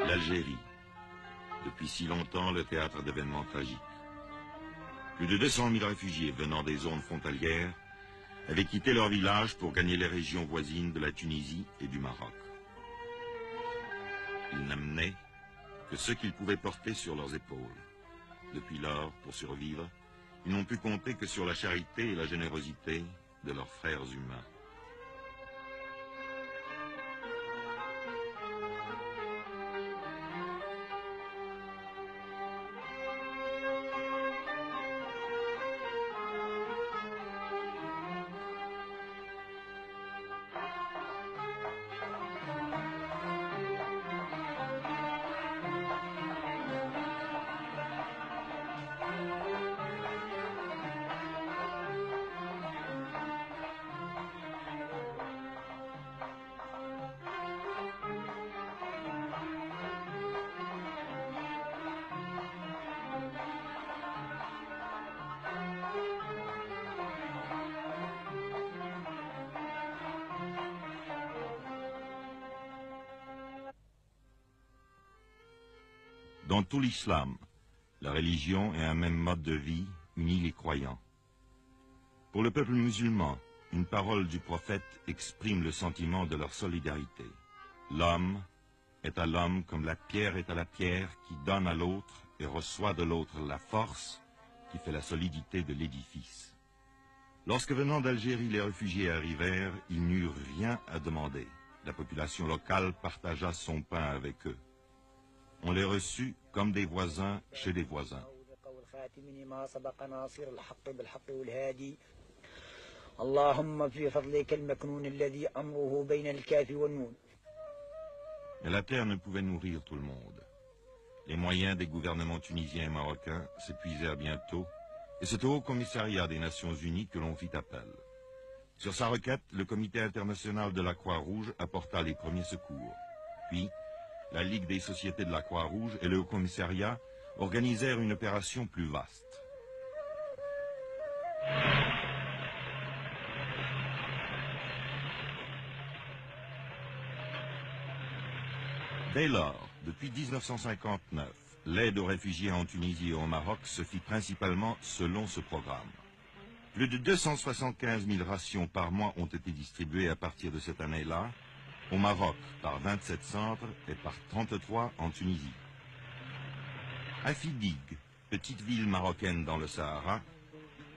L'Algérie, depuis si longtemps le théâtre d'événements tragiques. Plus de 200 000 réfugiés venant des zones frontalières avaient quitté leur village pour gagner les régions voisines de la Tunisie et du Maroc. Ils n'amenaient que ce qu'ils pouvaient porter sur leurs épaules. Depuis lors, pour survivre, ils n'ont pu compter que sur la charité et la générosité de leurs frères humains. Dans tout l'islam, la religion et un même mode de vie unit les croyants. Pour le peuple musulman, une parole du prophète exprime le sentiment de leur solidarité. L'homme est à l'homme comme la pierre est à la pierre qui donne à l'autre et reçoit de l'autre la force qui fait la solidité de l'édifice. Lorsque venant d'Algérie les réfugiés arrivèrent, ils n'eurent rien à demander. La population locale partagea son pain avec eux. On les reçut comme des voisins chez des voisins. Mais la terre ne pouvait nourrir tout le monde. Les moyens des gouvernements tunisiens et marocains s'épuisèrent bientôt, et c'est au Haut-Commissariat des Nations Unies que l'on fit appel. Sur sa requête, le Comité international de la Croix-Rouge apporta les premiers secours. Puis, la Ligue des sociétés de la Croix-Rouge et le Haut-Commissariat organisèrent une opération plus vaste. Dès lors, depuis 1959, l'aide aux réfugiés en Tunisie et au Maroc se fit principalement selon ce programme. Plus de 275 000 rations par mois ont été distribuées à partir de cette année-là, au Maroc par 27 centres et par 33 en Tunisie. À Fidig, petite ville marocaine dans le Sahara,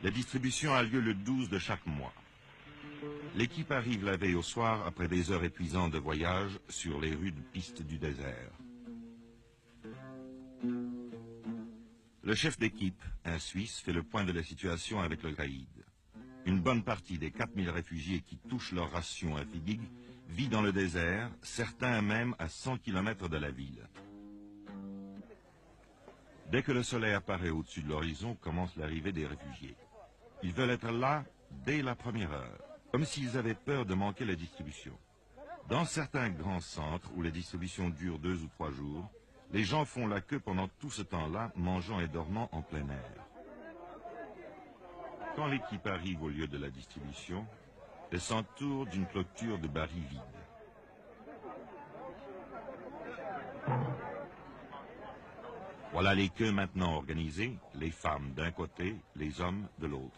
la distribution a lieu le 12 de chaque mois. L'équipe arrive la veille au soir après des heures épuisantes de voyage sur les rudes pistes du désert. Le chef d'équipe, un Suisse, fait le point de la situation avec le Gaïd. Une bonne partie des 4000 réfugiés qui touchent leur ration à Fidig vit dans le désert, certains même à 100 km de la ville. Dès que le soleil apparaît au-dessus de l'horizon, commence l'arrivée des réfugiés. Ils veulent être là dès la première heure, comme s'ils avaient peur de manquer la distribution. Dans certains grands centres où la distribution dure 2 ou 3 jours, les gens font la queue pendant tout ce temps-là, mangeant et dormant en plein air. Quand l'équipe arrive au lieu de la distribution, elle s'entoure d'une clôture de barils vides. Voilà les queues maintenant organisées, les femmes d'un côté, les hommes de l'autre.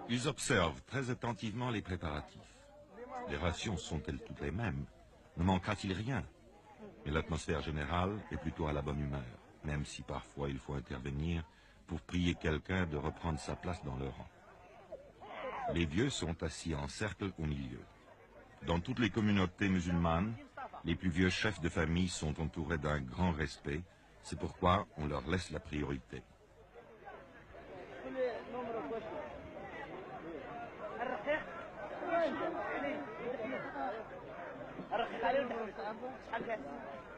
Ils observent très attentivement les préparatifs. Les rations sont-elles toutes les mêmes? Ne manquera-t-il rien? Mais l'atmosphère générale est plutôt à la bonne humeur, même si parfois il faut intervenir pour prier quelqu'un de reprendre sa place dans le rang. Les vieux sont assis en cercle au milieu. Dans toutes les communautés musulmanes, les plus vieux chefs de famille sont entourés d'un grand respect. C'est pourquoi on leur laisse la priorité.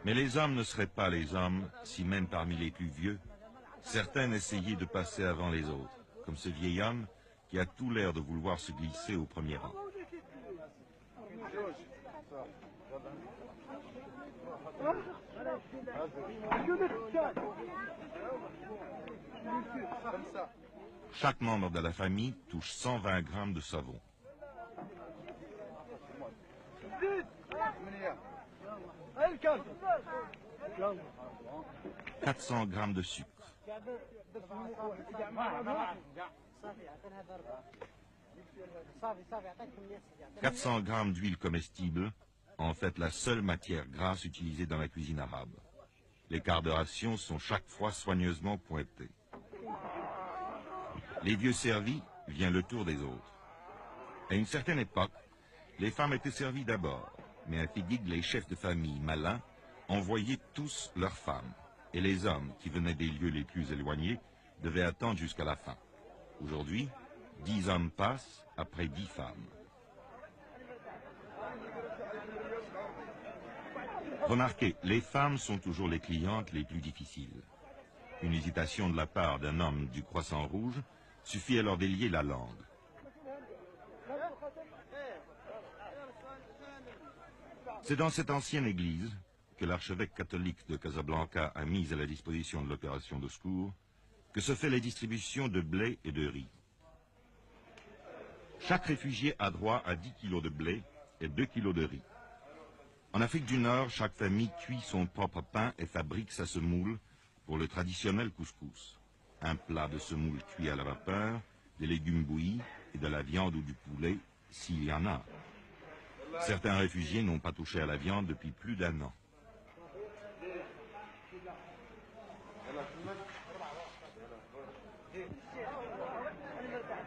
Mais les hommes ne seraient pas les hommes si même parmi les plus vieux, certains essayaient de passer avant les autres, comme ce vieil homme qui a tout l'air de vouloir se glisser au premier rang. Chaque membre de la famille touche 120 grammes de savon. 400 grammes de sucre. 400 grammes d'huile comestible, en fait la seule matière grasse utilisée dans la cuisine arabe. Les quarts de ration sont chaque fois soigneusement pointés. Les vieux servis, vient le tour des autres. À une certaine époque, les femmes étaient servies d'abord, mais à Fidig, les chefs de famille malins envoyaient tous leurs femmes, et les hommes qui venaient des lieux les plus éloignés devaient attendre jusqu'à la fin. Aujourd'hui, 10 hommes passent après 10 femmes. Remarquez, les femmes sont toujours les clientes les plus difficiles. Une hésitation de la part d'un homme du Croissant Rouge suffit à leur délier la langue. C'est dans cette ancienne église que l'archevêque catholique de Casablanca a mise à la disposition de l'opération de secours que se fait la distribution de blé et de riz. Chaque réfugié a droit à 10 kilos de blé et 2 kilos de riz. En Afrique du Nord, chaque famille cuit son propre pain et fabrique sa semoule pour le traditionnel couscous. Un plat de semoule cuit à la vapeur, des légumes bouillis et de la viande ou du poulet, s'il y en a. Certains réfugiés n'ont pas touché à la viande depuis plus d'1 an.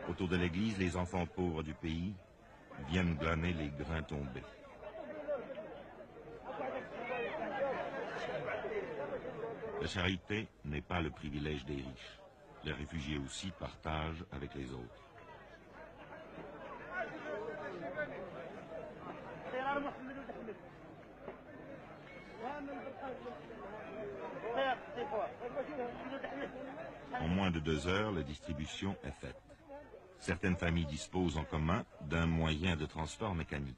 Autour de l'église, les enfants pauvres du pays viennent glaner les grains tombés. La charité n'est pas le privilège des riches. Les réfugiés aussi partagent avec les autres. En moins de 2 heures, la distribution est faite. Certaines familles disposent en commun d'un moyen de transport mécanique.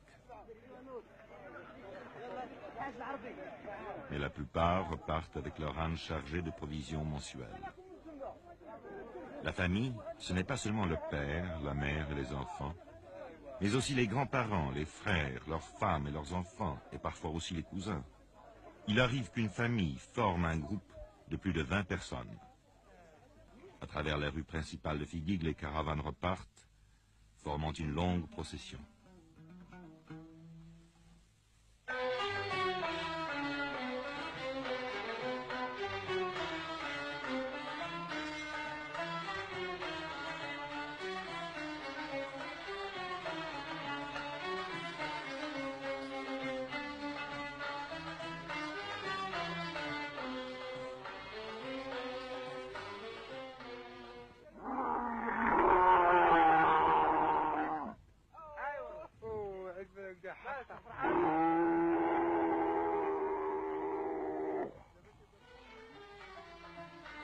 Mais la plupart repartent avec leur âne chargé de provisions mensuelles. La famille, ce n'est pas seulement le père, la mère et les enfants, mais aussi les grands-parents, les frères, leurs femmes et leurs enfants, et parfois aussi les cousins. Il arrive qu'une famille forme un groupe de plus de 20 personnes. À travers les rues principales de Fidig, les caravanes repartent, formant une longue procession.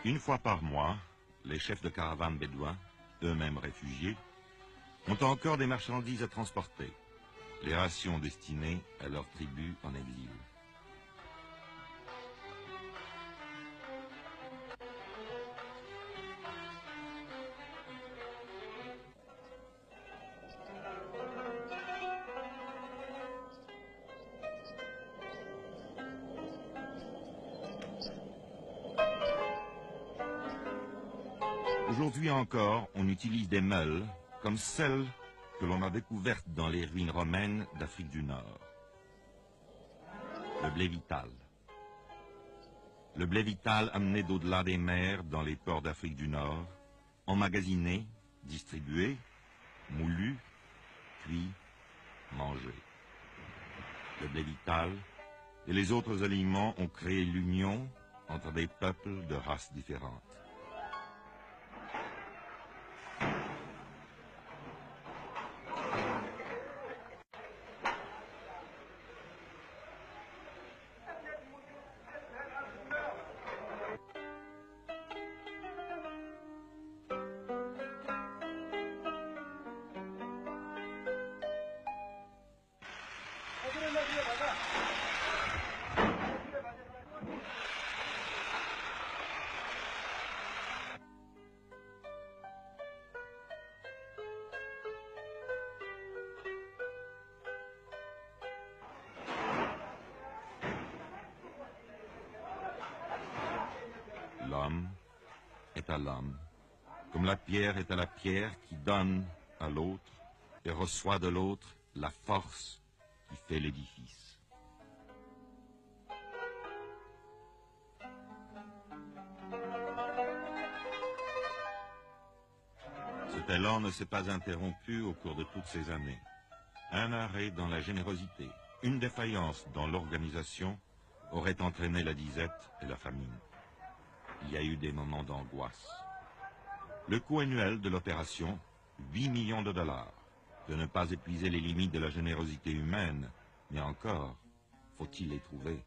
Une fois par mois, les chefs de caravanes bédouins, eux-mêmes réfugiés, ont encore des marchandises à transporter, les rations destinées à leur tribu en exil. Aujourd'hui encore, on utilise des meules comme celles que l'on a découvertes dans les ruines romaines d'Afrique du Nord. Le blé vital. Le blé vital amené d'au-delà des mers dans les ports d'Afrique du Nord, emmagasiné, distribué, moulu, cuit, mangé. Le blé vital et les autres aliments ont créé l'union entre des peuples de races différentes. l'homme est à l'homme, comme la pierre est à la pierre qui donne à l'autre et reçoit de l'autre la force qui fait l'édifice. Cet élan ne s'est pas interrompu au cours de toutes ces années. Un arrêt dans la générosité, une défaillance dans l'organisation aurait entraîné la disette et la famine. Il y a eu des moments d'angoisse. Le coût annuel de l'opération, 8 millions de dollars. De ne pas épuiser les limites de la générosité humaine, mais encore, faut-il les trouver?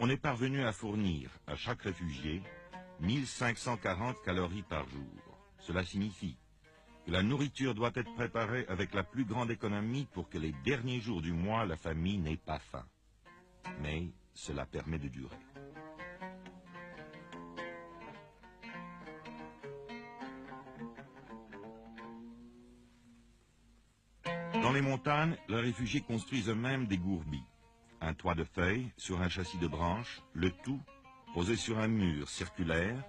On est parvenu à fournir à chaque réfugié 1540 calories par jour. Cela signifie que la nourriture doit être préparée avec la plus grande économie pour que les derniers jours du mois, la famille n'ait pas faim. Mais cela permet de durer. Dans les montagnes, les réfugiés construisent eux-mêmes des gourbis. Un toit de feuilles sur un châssis de branches, le tout posé sur un mur circulaire,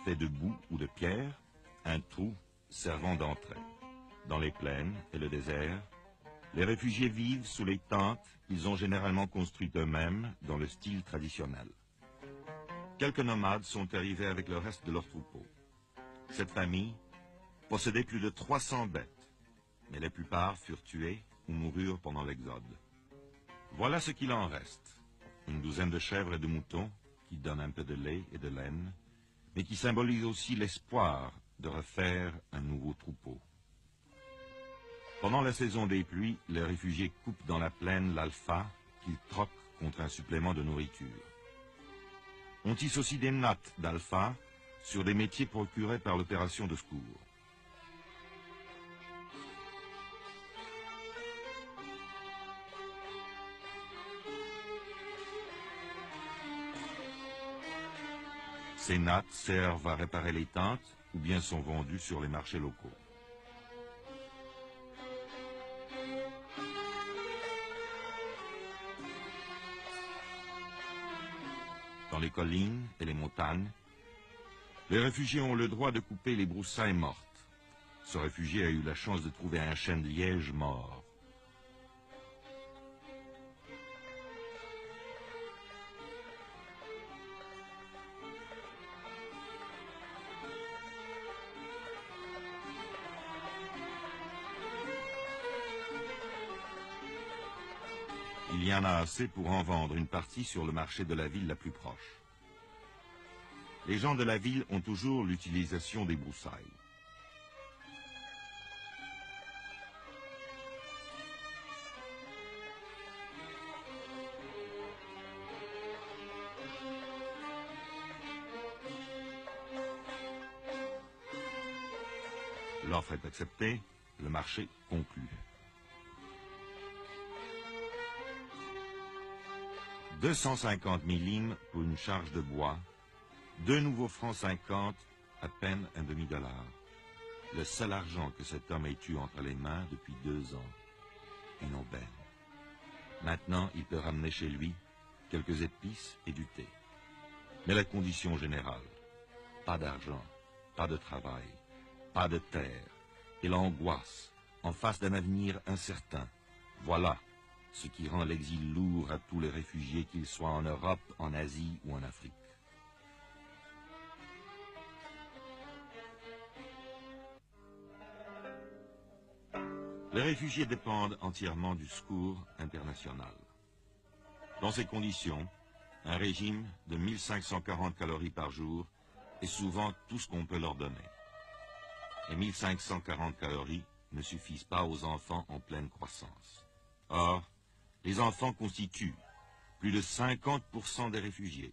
fait de boue ou de pierre, un trou servant d'entrée. Dans les plaines et le désert, les réfugiés vivent sous les tentes qu'ils ont généralement construites eux-mêmes dans le style traditionnel. Quelques nomades sont arrivés avec le reste de leur troupeau. Cette famille possédait plus de 300 bêtes, mais la plupart furent tués ou moururent pendant l'exode. Voilà ce qu'il en reste. Une douzaine de chèvres et de moutons qui donnent un peu de lait et de laine, mais qui symbolisent aussi l'espoir de refaire un nouveau troupeau. Pendant la saison des pluies, les réfugiés coupent dans la plaine l'alpha qu'ils troquent contre un supplément de nourriture. On tisse aussi des nattes d'alpha sur des métiers procurés par l'opération de secours. Ces nattes servent à réparer les tentes ou bien sont vendues sur les marchés locaux. Dans les collines et les montagnes, les réfugiés ont le droit de couper les broussailles mortes. Ce réfugié a eu la chance de trouver un chêne de liège mort. Il y en a assez pour en vendre une partie sur le marché de la ville la plus proche. Les gens de la ville ont toujours l'utilisation des broussailles. L'offre est acceptée, le marché conclu. 250 millim pour une charge de bois, 2 nouveaux francs 50, à peine un demi-dollar. Le seul argent que cet homme ait eu entre les mains depuis 2 ans. Une aubaine. Maintenant, il peut ramener chez lui quelques épices et du thé. Mais la condition générale, pas d'argent, pas de travail, pas de terre, et l'angoisse en face d'un avenir incertain. Voilà ce qui rend l'exil lourd à tous les réfugiés, qu'ils soient en Europe, en Asie ou en Afrique. Les réfugiés dépendent entièrement du secours international. Dans ces conditions, un régime de 1540 calories par jour est souvent tout ce qu'on peut leur donner. Et 1540 calories ne suffisent pas aux enfants en pleine croissance. Or, les enfants constituent plus de 50% des réfugiés.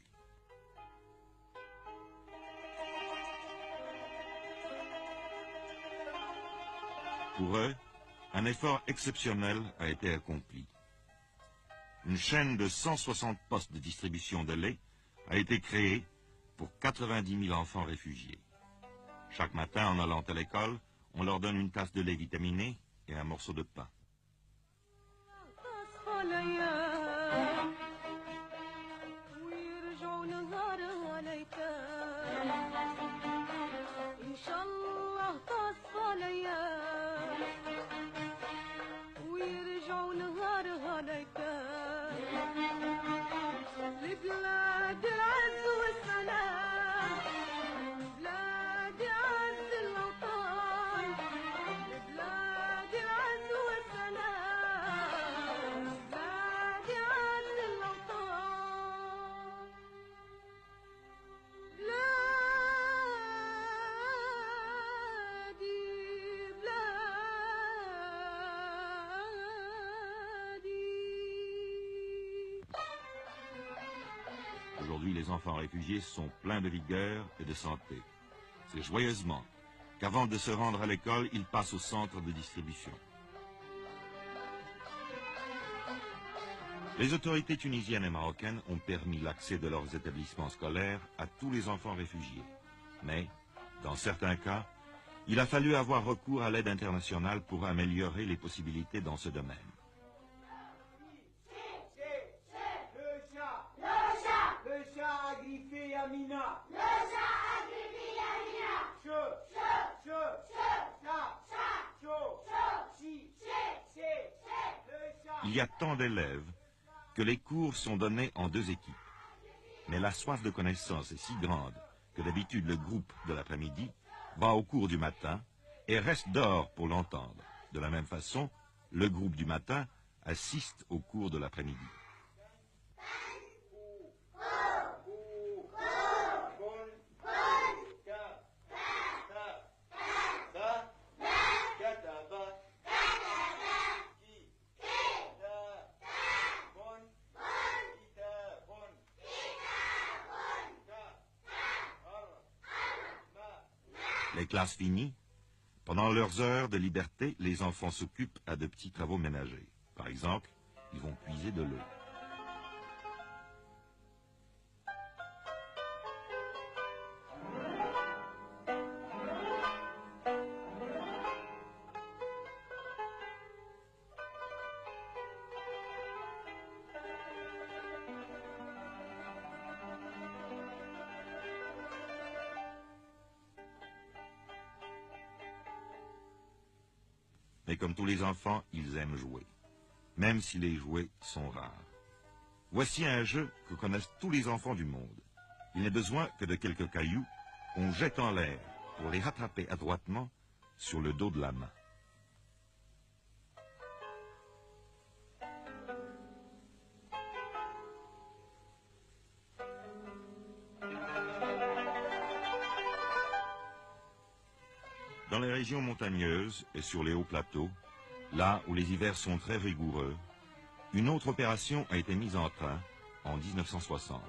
Pour eux, un effort exceptionnel a été accompli. Une chaîne de 160 postes de distribution de lait a été créé pour 90 000 enfants réfugiés. Chaque matin, en allant à l'école, on leur donne une tasse de lait vitaminé et un morceau de pain. Aujourd'hui, les enfants réfugiés sont pleins de vigueur et de santé. C'est joyeusement qu'avant de se rendre à l'école, ils passent au centre de distribution. Les autorités tunisiennes et marocaines ont permis l'accès de leurs établissements scolaires à tous les enfants réfugiés. Mais, dans certains cas, il a fallu avoir recours à l'aide internationale pour améliorer les possibilités dans ce domaine. Le chat a griffé Yamina. Le chat a griffé Yamina. Il y a tant d'élèves que les cours sont donnés en 2 équipes. Mais la soif de connaissance est si grande que d'habitude le groupe de l'après-midi va au cours du matin et reste dehors pour l'entendre. De la même façon, le groupe du matin assiste au cours de l'après-midi. Les classes finies, pendant leurs heures de liberté, les enfants s'occupent à de petits travaux ménagers. Par exemple, ils vont puiser de l'eau. Mais comme tous les enfants, ils aiment jouer, même si les jouets sont rares. Voici un jeu que connaissent tous les enfants du monde. Il n'est besoin que de quelques cailloux qu'on jette en l'air pour les rattraper adroitement sur le dos de la main. Dans les régions montagneuses et sur les hauts plateaux, là où les hivers sont très rigoureux, une autre opération a été mise en train en 1960.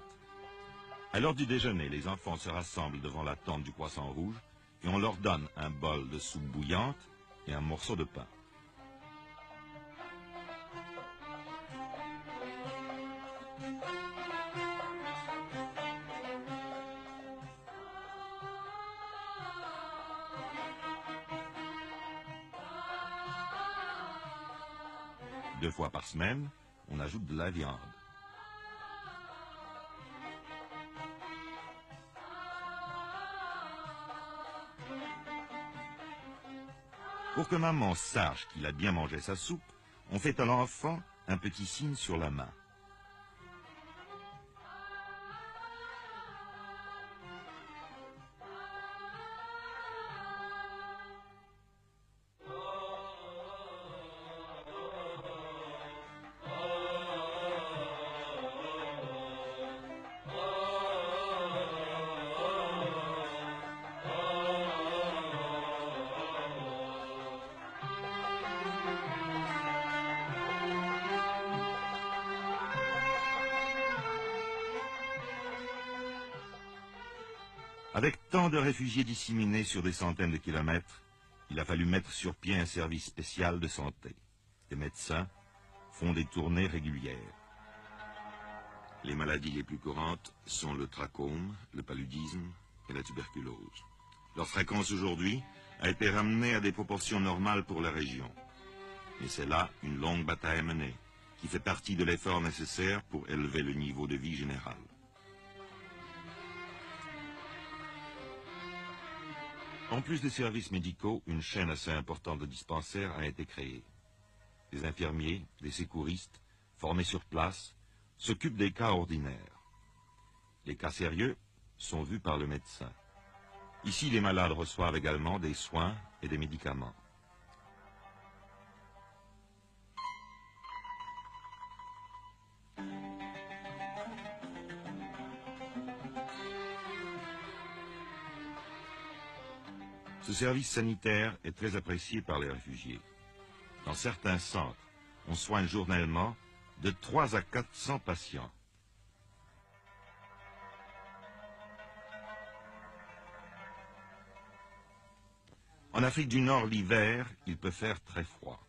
À l'heure du déjeuner, les enfants se rassemblent devant la tente du Croissant Rouge et on leur donne un bol de soupe bouillante et un morceau de pain. Deux fois par semaine, on ajoute de la viande. Pour que maman sache qu'il a bien mangé sa soupe, on fait à l'enfant un petit signe sur la main. Avec tant de réfugiés disséminés sur des centaines de kilomètres, il a fallu mettre sur pied un service spécial de santé. Des médecins font des tournées régulières. Les maladies les plus courantes sont le trachome, le paludisme et la tuberculose. Leur fréquence aujourd'hui a été ramenée à des proportions normales pour la région. Mais c'est là une longue bataille menée, qui fait partie de l'effort nécessaire pour élever le niveau de vie général. En plus des services médicaux, une chaîne assez importante de dispensaires a été créée. Des infirmiers, des secouristes, formés sur place, s'occupent des cas ordinaires. Les cas sérieux sont vus par le médecin. Ici, les malades reçoivent également des soins et des médicaments. Ce service sanitaire est très apprécié par les réfugiés. Dans certains centres, on soigne journellement de 3 à 400 patients. En Afrique du Nord, l'hiver, il peut faire très froid.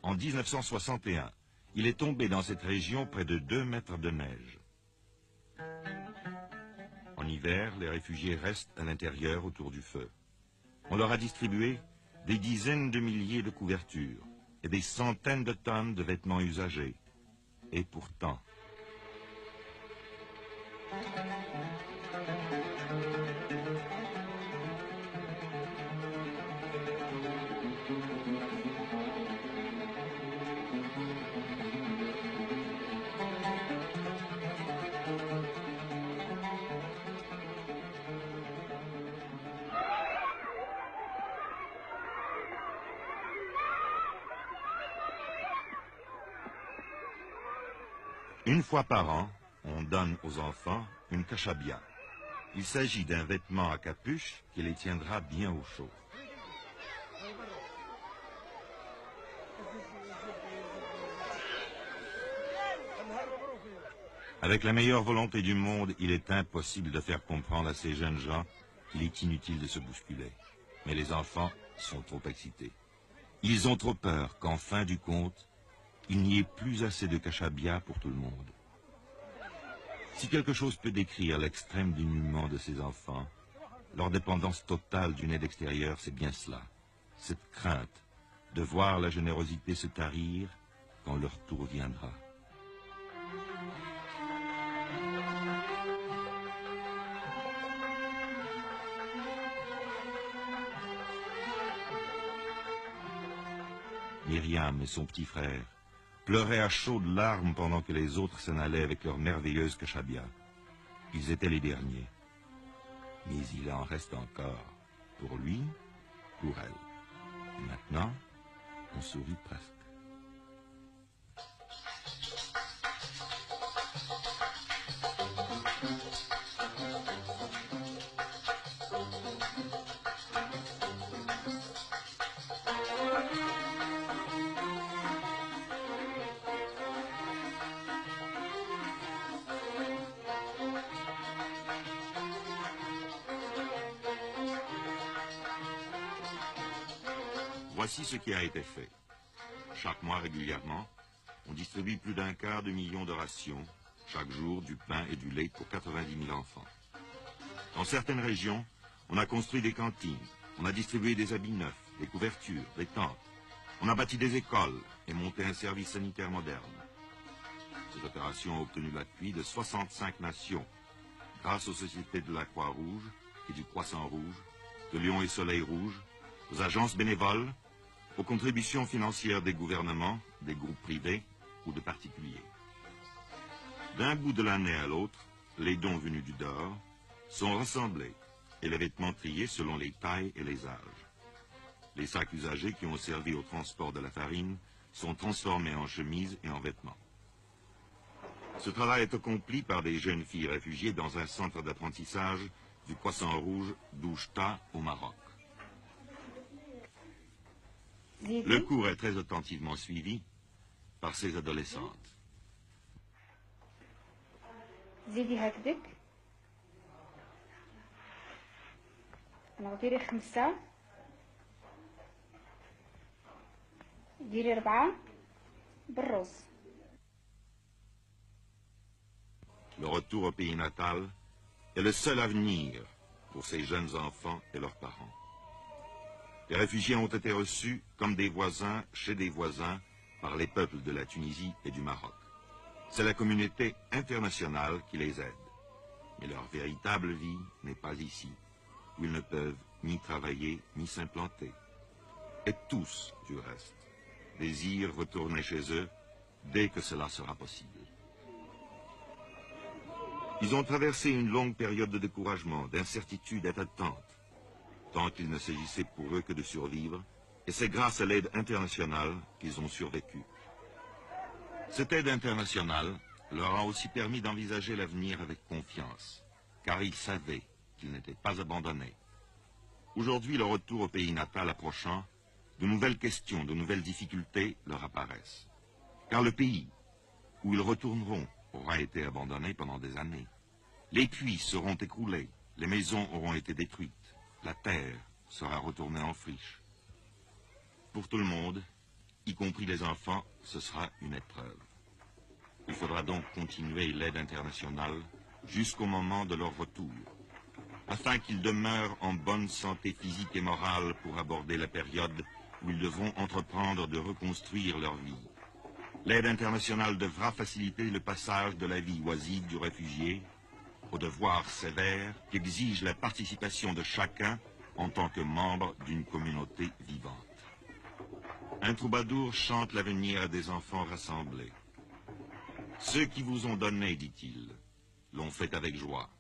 En 1961, il est tombé dans cette région près de 2 mètres de neige. En hiver, les réfugiés restent à l'intérieur autour du feu. On leur a distribué des dizaines de milliers de couvertures et des centaines de tonnes de vêtements usagés. Et pourtant... Une fois par an, on donne aux enfants une kashabia. Il s'agit d'un vêtement à capuche qui les tiendra bien au chaud. Avec la meilleure volonté du monde, il est impossible de faire comprendre à ces jeunes gens qu'il est inutile de se bousculer. Mais les enfants sont trop excités. Ils ont trop peur qu'en fin du compte, il n'y ait plus assez de kashabia pour tout le monde. Si quelque chose peut décrire l'extrême dénuement de ces enfants, leur dépendance totale d'une aide extérieure, c'est bien cela. Cette crainte de voir la générosité se tarir quand leur tour viendra. Myriam et son petit frère pleuraient à chaudes larmes pendant que les autres s'en allaient avec leur merveilleuse kashabia. Ils étaient les derniers. Mais il en reste encore. Pour lui, pour elle. Et maintenant, on sourit presque. Voici ce qui a été fait. Chaque mois régulièrement, on distribue plus d'1 quart de million de rations, chaque jour du pain et du lait pour 90 000 enfants. Dans certaines régions, on a construit des cantines, on a distribué des habits neufs, des couvertures, des tentes. On a bâti des écoles et monté un service sanitaire moderne. Cette opération a obtenu l'appui de 65 nations, grâce aux sociétés de la Croix-Rouge et du Croissant Rouge, de Lion et Soleil Rouge, aux agences bénévoles, aux contributions financières des gouvernements, des groupes privés ou de particuliers. D'un bout de l'année à l'autre, les dons venus du dehors sont rassemblés et les vêtements triés selon les tailles et les âges. Les sacs usagés qui ont servi au transport de la farine sont transformés en chemises et en vêtements. Ce travail est accompli par des jeunes filles réfugiées dans un centre d'apprentissage du Croissant Rouge d'Oujda au Maroc. Le cours est très attentivement suivi par ces adolescentes. زيدي هكذاك نغديري 5 ديري 4 بالرز. le retour au pays natal, est le seul avenir pour ces jeunes enfants et leurs parents. Les réfugiés ont été reçus comme des voisins chez des voisins par les peuples de la Tunisie et du Maroc. C'est la communauté internationale qui les aide. Mais leur véritable vie n'est pas ici, où ils ne peuvent ni travailler ni s'implanter. Et tous, du reste, désirent retourner chez eux dès que cela sera possible. Ils ont traversé une longue période de découragement, d'incertitude et d'attente, tant qu'il ne s'agissait pour eux que de survivre, et c'est grâce à l'aide internationale qu'ils ont survécu. Cette aide internationale leur a aussi permis d'envisager l'avenir avec confiance, car ils savaient qu'ils n'étaient pas abandonnés. Aujourd'hui, le retour au pays natal approchant, de nouvelles questions, de nouvelles difficultés leur apparaissent. Car le pays où ils retourneront aura été abandonné pendant des années. Les puits seront écroulés, les maisons auront été détruites, la terre sera retournée en friche. Pour tout le monde, y compris les enfants, ce sera une épreuve. Il faudra donc continuer l'aide internationale jusqu'au moment de leur retour, afin qu'ils demeurent en bonne santé physique et morale pour aborder la période où ils devront entreprendre de reconstruire leur vie. L'aide internationale devra faciliter le passage de la vie oisive du réfugié au devoir sévère qu'exige la participation de chacun en tant que membre d'une communauté vivante. Un troubadour chante l'avenir à des enfants rassemblés. Ceux qui vous ont donné, dit-il, l'ont fait avec joie.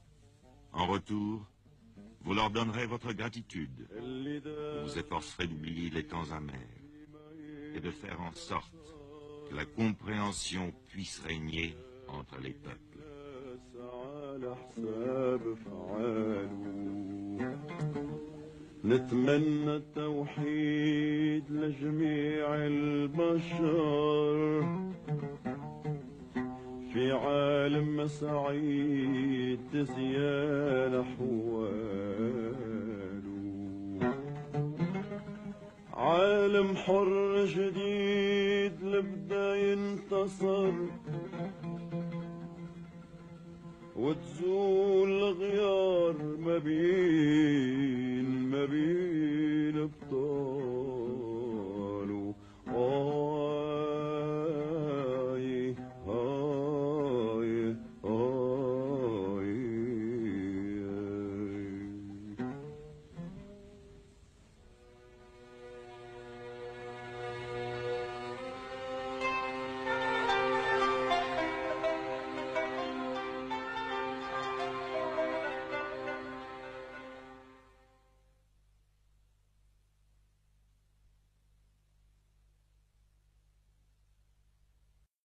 En retour, vous leur donnerez votre gratitude. Vous vous efforcerez d'oublier les temps amers et de faire en sorte que la compréhension puisse régner entre les peuples. نتمنى التوحيد لجميع البشر في عالم سعيد تزيان أحواله، عالم حر جديد لبدا ينتصر وتزول الغيار ما بين